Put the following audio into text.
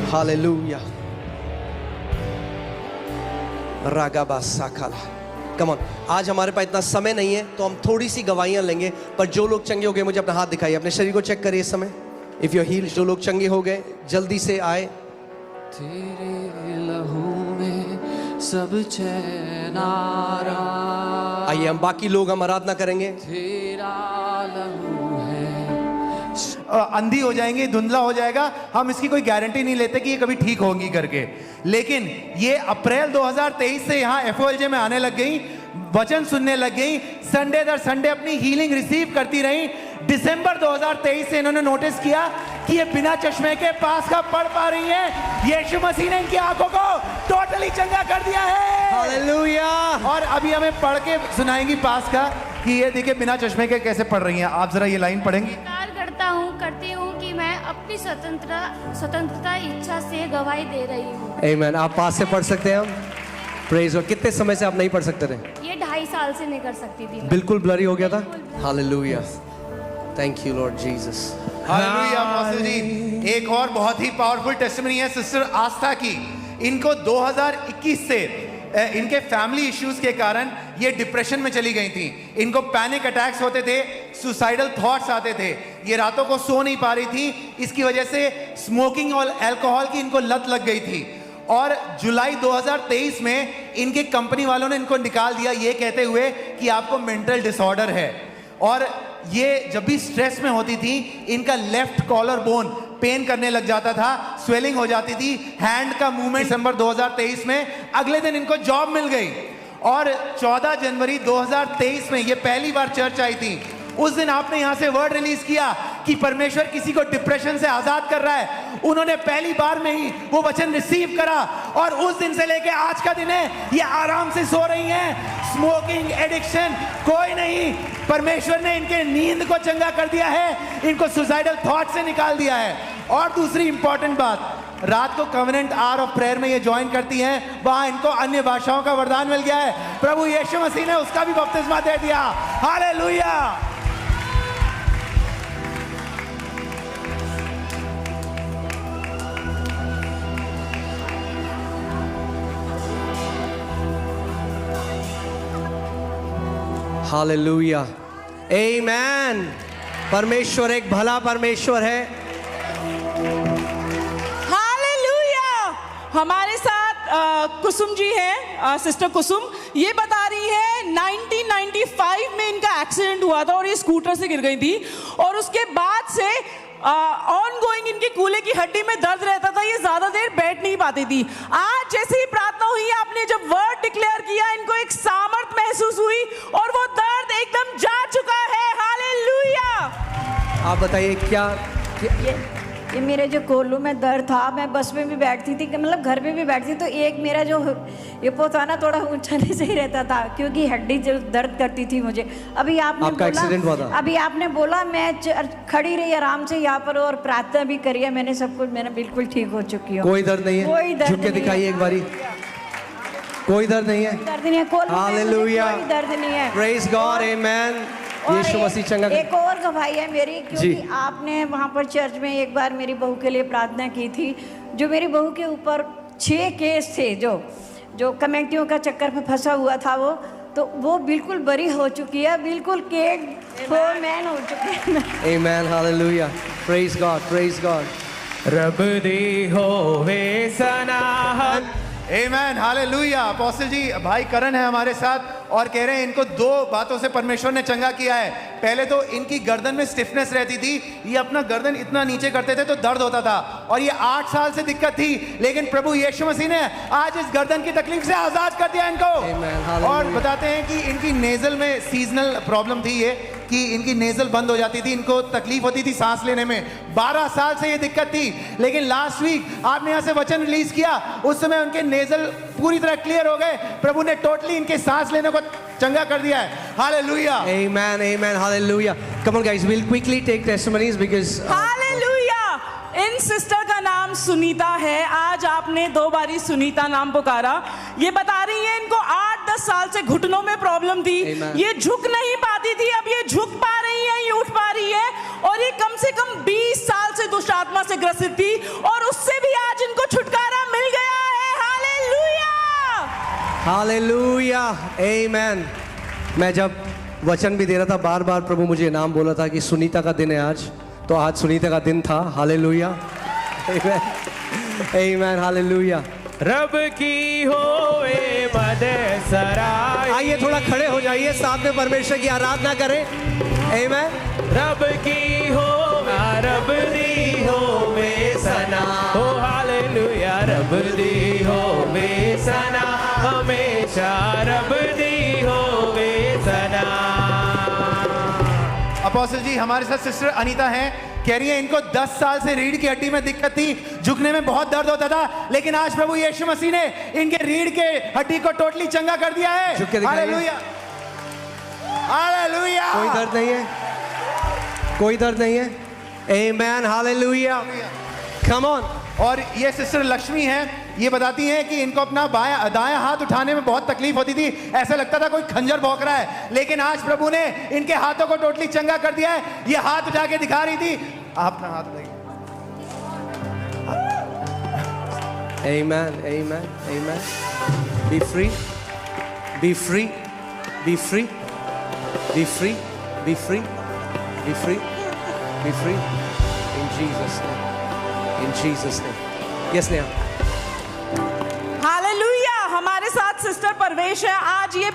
Hallelujah. रागाबा साकाला। Come on, आज हमारे पास इतना समय नहीं है तो हम थोड़ी सी गवाहियां लेंगे, पर जो लोग चंगे हो गए मुझे अपना हाथ दिखाइए, अपने शरीर को चेक करिए इस समय। इफ यू हील, जो लोग चंगे हो गए जल्दी से आए। तेरे लहू में सब चैन आरा। आइए हम बाकी लोग हम आराधना करेंगे। तेरा लहू है। अंधी हो जाएंगे, धुंधला हो जाएगा, हम इसकी कोई गारंटी नहीं लेते कि ये कभी ठीक होंगी करके, लेकिन ये अप्रैल 2023 से यहाँ FOLJ में आने लग गई, वचन सुनने लग गई, संडे दर संडे अपनी हीलिंग रिसीव करती रही। दिसंबर 2023 से इन्होंने नोटिस किया कि ये बिना चश्मे के पास का पढ़ पा रही हैं। यीशु मसीह ने इनकी आंखों को टोटली चंगा कर दिया है। हालेलुया। और अभी हमें पढ़ के सुनाएंगी पास का कि ये देखिए बिना चश्मे के कैसे पढ़ रही हैं। आप जरा ये लाइन पढ़ेंगी। करती हूँ कि मैं अपनी स्वतंत्रता इच्छा से गवाही दे रही हूँ। आमीन। आप पास से पढ़ सकते हैं हम। Praise God. कितने समय से आप नहीं पढ़ सकते थे? ये 2.5 साल से नहीं कर सकती थी। बिल्कुल ब्लरी हो गया था। Hallelujah. Thank you Lord Jesus. Hallelujah. Apostle ji, एक और बहुत ही पावरफुल टेस्टिमनी है सिस्टर आस्था की। इनको 2021 से इनके फैमिली इश्यूज के कारण ये डिप्रेशन में चली गई थी। इनको पैनिक अटैक्स होते थे, सुसाइडल थॉट्स आते थे, ये रातों को सो नहीं पा रही थी। इसकी वजह से स्मोकिंग और अल्कोहल की इनको लत लग गई थी। और जुलाई 2023 में इनके कंपनी वालों ने इनको निकाल दिया, ये कहते हुए कि आपको मेंटल डिसऑर्डर है। और ये जब भी स्ट्रेस में होती थी, इनका लेफ्ट कॉलर बोन पेन करने लग जाता था, स्वेलिंग हो जाती थी, हैंड का मूवमेंट। दिसंबर 2023 में अगले दिन इनको जॉब मिल गई। और 14 जनवरी 2023 में ये पहली बार चर्च आई थी। उस दिन आपने यहां से वर्ड रिलीज किया कि परमेश्वर किसी को डिप्रेशन से आजाद कर रहा है। उन्होंने पहली बार में ही वो वचन रिसीव करा और उस दिन से लेके आज का दिन है, ये आराम से सो रही हैं। स्मोकिंग एडिक्शन कोई नहीं, परमेश्वर ने इनके नींद को चंगा कर दिया है, इनको सुसाइडल थॉट से निकाल दिया है। और दूसरी इंपॉर्टेंट बात, रात को कवेनेंट आवर ऑफ प्रेयर में ये ज्वाइन करती हैं, वहां इनको अन्य भाषाओं का वरदान मिल गया है। प्रभु यीशु मसीह ने उसका भी बपतिस्मा दे दिया। हालेलुया। हालेलुया। आमीन। परमेश्वर एक भला परमेश्वर है। हालेलुया। हमारे साथ कुसुम जी हैं, सिस्टर कुसुम। ये बता रही है 1995 में इनका एक्सीडेंट हुआ था और ये स्कूटर से गिर गई थी, और उसके बाद से ऑन गोइंग इनकी कूल्हे की हड्डी में दर्द रहता था, ये ज्यादा देर बैठ नहीं पाती थी। आज जैसे ही प्रार्थना हुई, आपने जब वर्ड डिक्लेयर किया, इनको एक सामर्थ महसूस हुई और वो दर्द एकदम जा चुका है। हालेलुया। आप बताइए क्या ये मेरे जो कोल्हू में दर्द था, मैं बस में भी बैठती थी, मतलब घर में भी बैठती तो एक मेरा जो ये पोता ना थोड़ा ऊंचा नहीं सही रहता था, क्योंकि हड्डी जो दर्द करती थी मुझे। अभी आपने आपका एक्सीडेंट हुआ था? अभी आपने बोला, मैं खड़ी रही आराम से यहाँ पर और प्रार्थना भी करी है मैंने, सब कुछ मैंने बिल्कुल ठीक हो चुकी हूँ। कोई दर्द नहीं है? कोई दर्द झुक के दिखाइए एक बारी। कोई दर्द नहीं है? दर्द नहीं है कोल्हू में, हालेलुया। कोई दर्द नहीं है। Praise God. आमीन। यीशु मसीह चंगा। एक और गवाही है मेरी, क्योंकि आपने वहाँ पर चर्च में एक बार मेरी बहू के लिए प्रार्थना की थी। जो मेरी बहू के ऊपर 6 केस थे, जो कमेटियों का चक्कर में फंसा हुआ था, वो बिल्कुल बरी हो चुकी है, बिल्कुल केड फोर मैन हो चुके हैं। आमीन। Hallelujah. Praise God. Praise God. रब दी होवे सनाहत। आमेन। हालेलुया। अपोस्टल जी, भाई करण है हमारे साथ और कह रहे हैं इनको 2 बातों से परमेश्वर ने चंगा किया है। पहले तो इनकी गर्दन में स्टिफनेस रहती थी, ये अपना गर्दन इतना नीचे करते थे तो दर्द होता था, और ये 8 साल से दिक्कत थी, लेकिन प्रभु यीशु मसीह ने आज इस गर्दन की तकलीफ से आजाद कर दिया इनको। और बताते हैं कि इनकी नेजल में सीजनल प्रॉब्लम थी, ये कि इनकी नेजल बंद हो जाती थी, इनको तकलीफ होती थी सांस लेने में। 12 साल से ये दिक्कत थी, लेकिन लास्ट वीक आपने यहाँ से वचन रिलीज किया, उस समय उनके नेजल पूरी तरह क्लियर हो गए। प्रभु ने टोटली इनके सांस लेने को चंगा कर दिया है। Hallelujah. Amen. Amen. Hallelujah. Come on guys, we will quickly take testimonies because hallelujah. इन सिस्टर का नाम सुनीता है। आज आपने 2 बारी सुनीता नाम पुकारा। ये बता रही है इनको 8-10 साल से घुटनों में प्रॉब्लम थी, ये झुक नहीं पाती थी, अब ये झुक पा रही है, ये उठ पा रही है, और ये कम से कम 20 साल से आत्मा से ग्रसित थी और उससे भी आज इनको छुटकारा मिल गया है। हालेलुया। हालेलुया, आमेन। मैं जब वचन भी दे रहा था, बार बार प्रभु मुझे नाम बोला था कि सुनीता का दिन है आज, तो आज सुनीता का दिन था। हालेलुया, आमेन, आमेन, हालेलुया। रब की होए मद सराय। आइए थोड़ा खड़े हो जाइए, साथ में परमेश्वर की आराधना करें। आमेन। रब की हो, रब दी हो बेसना, हो हालेलुया। रब दी हो बेसना, हमेशा रब दी हो बेसना। अपोस्टल जी, हमारे साथ सिस्टर अनीता हैं, कह रही है इनको 10 साल से रीढ़ की हड्डी में दिक्कत थी, झुकने में बहुत दर्द होता था, लेकिन आज प्रभु यीशु मसीह ने इनके रीढ़ के हड्डी को टोटली चंगा कर दिया है। झुक के दिखाइए। Hallelujah, hallelujah. कोई दर्द नहीं है, कोई दर्द नहीं है। आमेन, हालेलुया, कम ऑन। और ये सिस्टर लक्ष्मी हैं, ये बताती हैं कि इनको अपना दायां हाथ उठाने में बहुत तकलीफ होती थी, ऐसा लगता था कोई खंजर भौंक रहा है, लेकिन आज प्रभु ने इनके हाथों को टोटली चंगा कर दिया है। ये हाथ उठा के दिखा रही थी, आप अपना हाथ उठाइए। Amen, amen, amen. Be free, be free, be free, be free, be free, be free, be free. In Jesus' name, in Jesus' name. Yes, Neha. Hallelujah. हमारे साथ सिस्टर परवेश है। आज ये